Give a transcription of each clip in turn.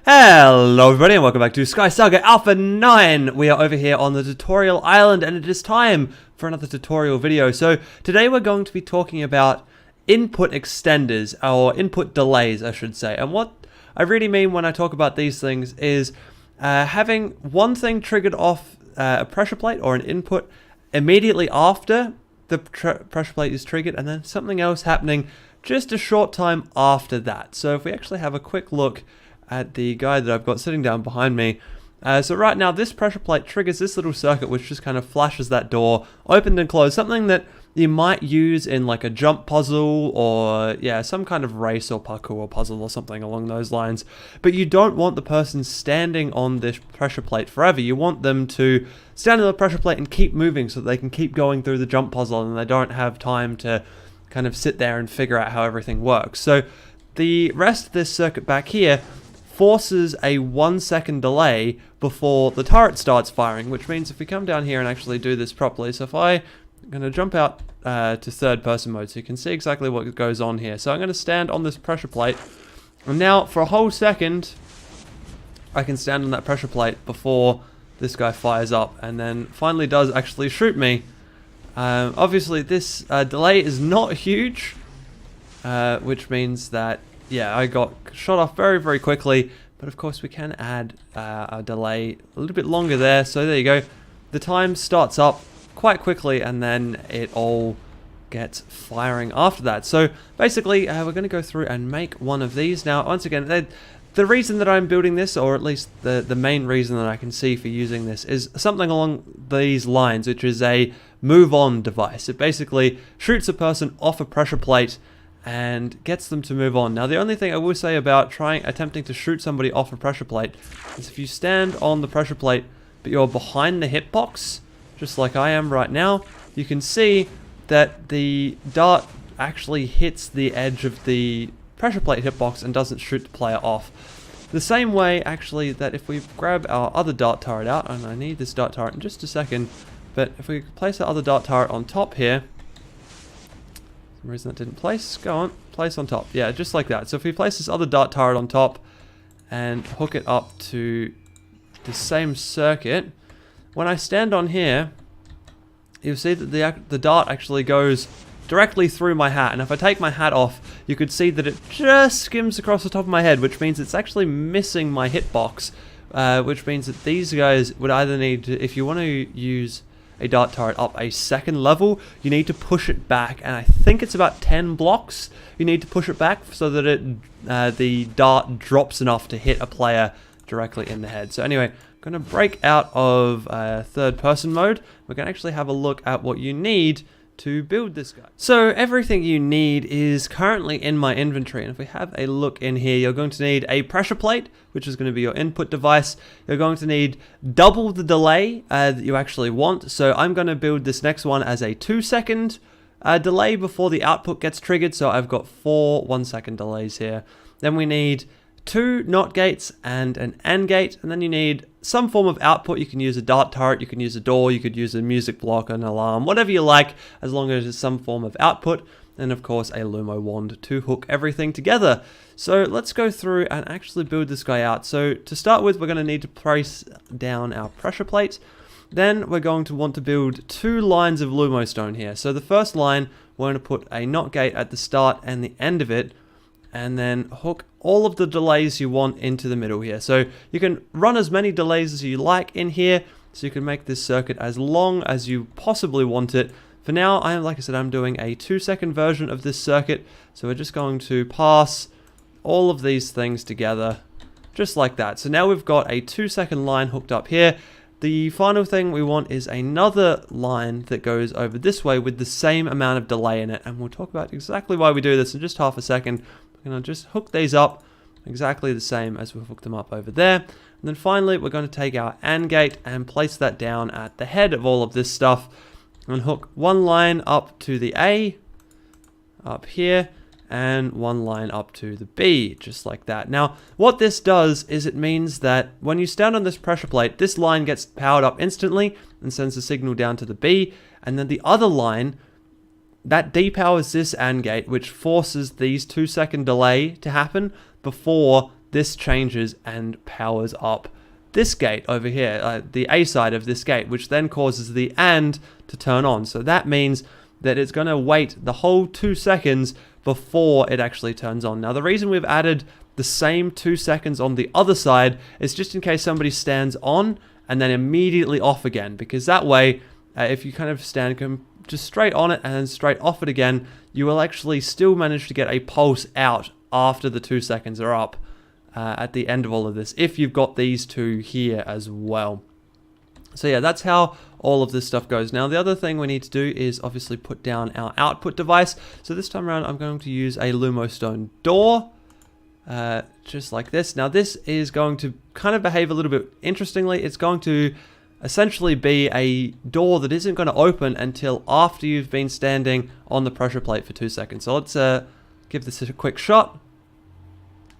Hello everybody and welcome back to SkySaga Alpha 9. We are over here on the tutorial island and it is time for another tutorial video. So today we're going to be talking about input extenders, or input delays I should say. And what I really mean when I talk about these things is having one thing triggered off a pressure plate or an input immediately after the pressure plate is triggered, and then something else happening just a short time after that. So if we actually have a quick look at the guide that I've got sitting down behind me. So right now this pressure plate triggers this little circuit which just kind of flashes that door opened and closed, something that you might use in like a jump puzzle or some kind of race or parkour puzzle or something along those lines. But you don't want the person standing on this pressure plate forever. You want them to stand on the pressure plate and keep moving so that they can keep going through the jump puzzle and they don't have time to kind of sit there and figure out how everything works. So the rest of this circuit back here forces a 1 second delay before the turret starts firing, which means if we come down here and actually do this properly, so if I'm going to jump out to third person mode so you can see exactly what goes on here. So I'm going to stand on this pressure plate, and now for a whole second I can stand on that pressure plate before this guy fires up and then finally does actually shoot me. Obviously this delay is not huge, which means that I got shot off very quickly, but of course we can add a delay a little bit longer there. So there you go. The time starts up quite quickly and then it all gets firing after that. So basically we're going to go through and make one of these. Now once again, the reason that I'm building this, or at least the main reason that I can see for using this, is something along these lines, which is a move on device. It basically shoots a person off a pressure plate and gets them to move on. Now the only thing I will say about attempting to shoot somebody off a pressure plate is if you stand on the pressure plate but you're behind the hitbox, just like I am right now, you can see that the dart actually hits the edge of the pressure plate hitbox and doesn't shoot the player off. The same way actually that if we grab our other dart turret out, and I need this dart turret in just a second, but if we place our other dart turret on top here, for some reason that didn't place. Go on, place on top. Yeah, just like that. So if we place this other dart turret on top and hook it up to the same circuit, when I stand on here, you'll see that the dart actually goes directly through my hat. And if I take my hat off, you could see that it just skims across the top of my head, which means it's actually missing my hitbox, which means that these guys would either need to, if you want to use a dart turret up a second level, you need to push it back, and I think it's about 10 blocks you need to push it back so that the dart drops enough to hit a player directly in the head. So anyway, I'm going to break out of third person mode. We're going to actually have a look at what you need to build this guy. So everything you need is currently in my inventory, and if we have a look in here, you're going to need a pressure plate, which is going to be your input device. You're going to need double the delay that you actually want. So I'm going to build this next one as a 2 second delay before the output gets triggered. So I've got 4 1 second delays here. Then we need 2 NOT gates and an AND gate, and then you need some form of output. You can use a dart turret, you can use a door, you could use a music block, an alarm, whatever you like, as long as it's some form of output, and of course a Lumo wand to hook everything together. So let's go through and actually build this guy out. So to start with, we're going to need to place down our pressure plate. Then we're going to want to build 2 lines of Lumostone here. So the first line, we're going to put a NOT gate at the start and the end of it, and then hook all of the delays you want into the middle here. So you can run as many delays as you like in here, so you can make this circuit as long as you possibly want it. For now, like I said, I'm doing a 2 second version of this circuit, so we're just going to pass all of these things together, just like that. So now we've got a 2 second line hooked up here. The final thing we want is another line that goes over this way with the same amount of delay in it, and we'll talk about exactly why we do this in just half a second. We're going to just hook these up exactly the same as we've hooked them up over there. And then finally, we're going to take our AND gate and place that down at the head of all of this stuff and hook one line up to the A up here and one line up to the B, just like that. Now, what this does is it means that when you stand on this pressure plate, this line gets powered up instantly and sends a signal down to the B, and then the other line that depowers this AND gate, which forces these 2 second delay to happen before this changes and powers up this gate over here, the A side of this gate, which then causes the AND to turn on. So that means that it's going to wait the whole 2 seconds before it actually turns on. Now, the reason we've added the same 2 seconds on the other side is just in case somebody stands on and then immediately off again, because that way, if you kind of stand just straight on it and then straight off it again, you will actually still manage to get a pulse out after the 2 seconds are up at the end of all of this, if you've got these two here as well. So yeah, that's how all of this stuff goes. Now, the other thing we need to do is obviously put down our output device. So this time around, I'm going to use a Lumostone door, just like this. Now, this is going to kind of behave a little bit interestingly. It's going to essentially be a door that isn't going to open until after you've been standing on the pressure plate for 2 seconds. So let's give this a quick shot.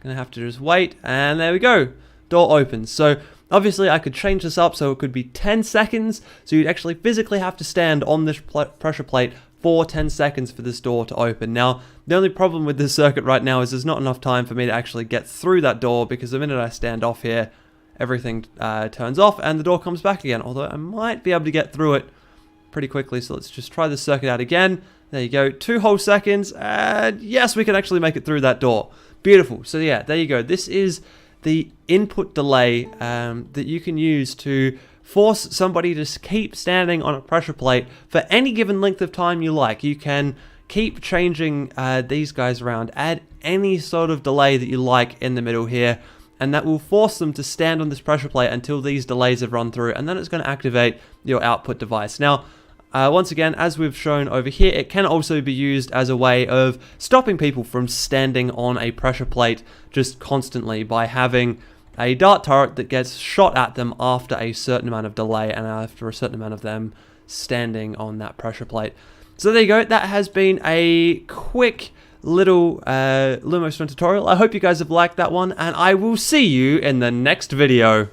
Gonna have to just wait, and there we go. Door opens. So obviously I could change this up so it could be 10 seconds. So you'd actually physically have to stand on this pressure plate for 10 seconds for this door to open. Now, the only problem with this circuit right now is there's not enough time for me to actually get through that door, because the minute I stand off here, everything turns off and the door comes back again. Although I might be able to get through it pretty quickly. So let's just try this circuit out again. There you go, 2 whole seconds, and yes, we can actually make it through that door. Beautiful. So yeah, there you go. This is the input delay that you can use to force somebody to keep standing on a pressure plate for any given length of time you like. You can keep changing these guys around, add any sort of delay that you like in the middle here, and that will force them to stand on this pressure plate until these delays have run through, and then it's going to activate your output device. Now, once again, as we've shown over here, it can also be used as a way of stopping people from standing on a pressure plate just constantly by having a dart turret that gets shot at them after a certain amount of delay and after a certain amount of them standing on that pressure plate. So there you go. That has been a quick little Lumostone tutorial. I hope you guys have liked that one, and I will see you in the next video.